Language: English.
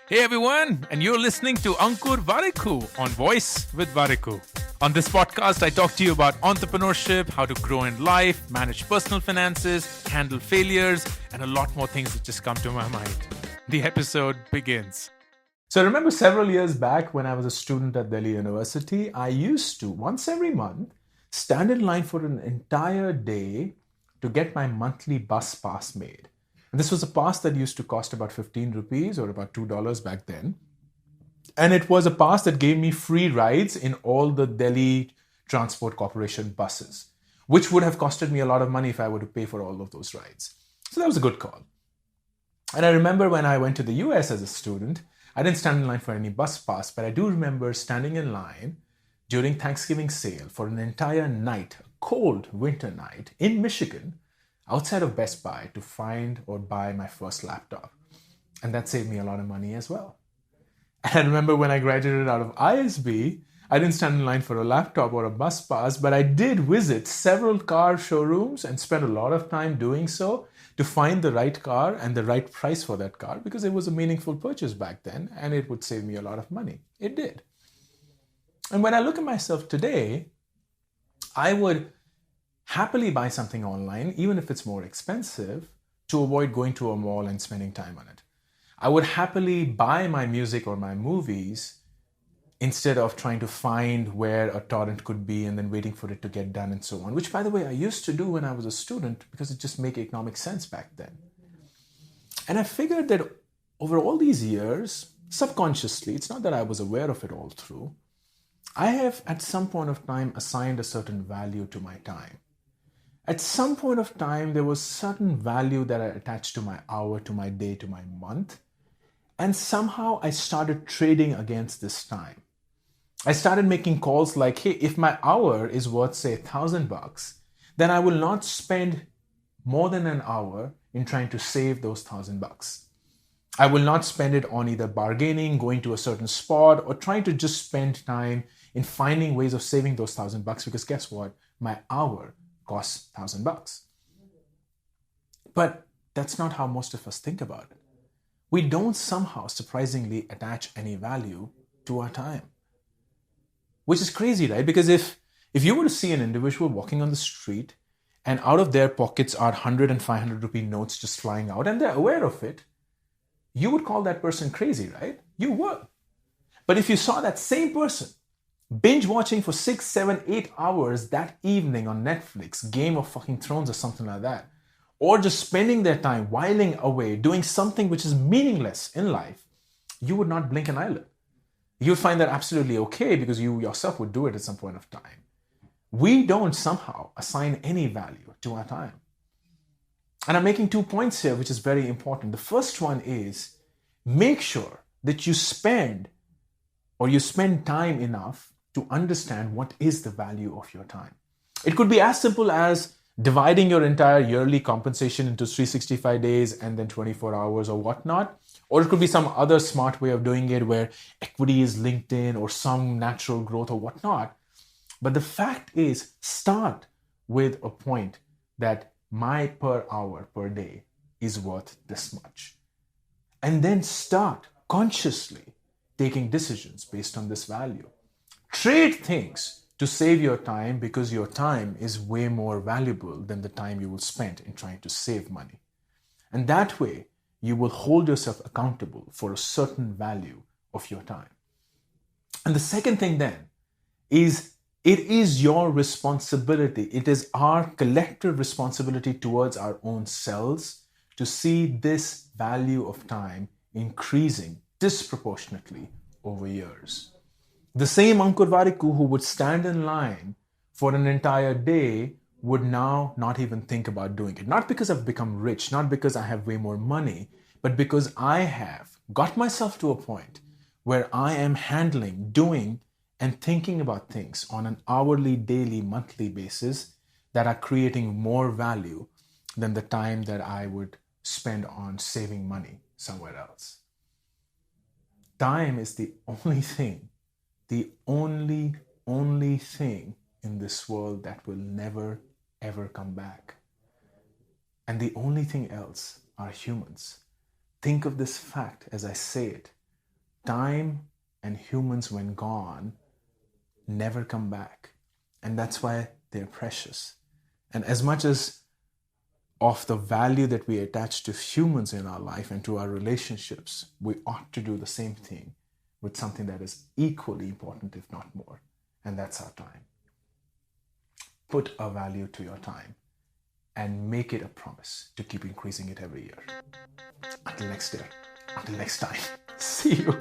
Hey everyone, and you're listening to Ankur Warikoo on Voice with Warikoo. On this podcast, I talk to you about entrepreneurship, how to grow in life, manage personal finances, handle failures, and a lot more things that just come to my mind. The episode begins. So I remember several years back when I was a student at Delhi University, I used to, once every month, stand in line for an entire day to get my monthly bus pass made. And this was a pass that used to cost about 15 rupees or about $2 back then. And it was a pass that gave me free rides in all the Delhi Transport Corporation buses, which would have costed me a lot of money if I were to pay for all of those rides. So that was a good call. And I remember when I went to the US as a student, I didn't stand in line for any bus pass, but I do remember standing in line during Thanksgiving sale for an entire night, a cold winter night in Michigan, outside of Best Buy to find or buy my first laptop. And that saved me a lot of money as well. And I remember when I graduated out of ISB, I didn't stand in line for a laptop or a bus pass, but I did visit several car showrooms and spent a lot of time doing so to find the right car and the right price for that car, because it was a meaningful purchase back then and it would save me a lot of money. It did. And when I look at myself today, I would happily buy something online, even if it's more expensive, to avoid going to a mall and spending time on it. I would happily buy my music or my movies instead of trying to find where a torrent could be and then waiting for it to get done and so on, which, by the way, I used to do when I was a student because it just made economic sense back then. And I figured that over all these years, subconsciously, it's not that I was aware of it all through, I have at some point of time assigned a certain value to my time. At some point of time, there was certain value that I attached to my hour, to my day, to my month. And somehow I started trading against this time. I started making calls like, hey, if my hour is worth, say, $1,000, then I will not spend more than an hour in trying to save those $1,000. I will not spend it on either bargaining, going to a certain spot, or trying to just spend time in finding ways of saving those $1,000, because guess what? My hour costs $1,000. But that's not how most of us think about it. We don't somehow surprisingly attach any value to our time. Which is crazy, right? Because if you were to see an individual walking on the street and out of their pockets are 100 and 500 rupee notes just flying out and they're aware of it, you would call that person crazy, right? You would. But if you saw that same person binge watching for 6, 7, 8 hours that evening on Netflix, Game of fucking Thrones or something like that, or just spending their time whiling away, doing something which is meaningless in life, you would not blink an eyelid. You would find that absolutely okay because you yourself would do it at some point of time. We don't somehow assign any value to our time. And I'm making 2 points here, which is very important. The first one is make sure that you spend time enough to understand what is the value of your time. It could be as simple as dividing your entire yearly compensation into 365 days and then 24 hours or whatnot. Or it could be some other smart way of doing it where equity is linked in or some natural growth or whatnot. But the fact is, start with a point that my per hour per day is worth this much. And then start consciously taking decisions based on this value. Trade things to save your time because your time is way more valuable than the time you will spend in trying to save money. And that way, you will hold yourself accountable for a certain value of your time. And the second thing then is it is your responsibility. It is our collective responsibility towards our own selves to see this value of time increasing disproportionately over years. The same Ankur Warikoo who would stand in line for an entire day would now not even think about doing it. Not because I've become rich, not because I have way more money, but because I have got myself to a point where I am handling, doing, and thinking about things on an hourly, daily, monthly basis that are creating more value than the time that I would spend on saving money somewhere else. Time is the only thing in this world that will never, ever come back. And the only thing else are humans. think of this fact as I say it. Time and humans, when gone, never come back. And that's why they're precious. And as much as of the value that we attach to humans in our life and to our relationships, we ought to do the same thing with something that is equally important, if not more. And that's our time. Put a value to your time and make it a promise to keep increasing it every year. Until next year, until next time, see you.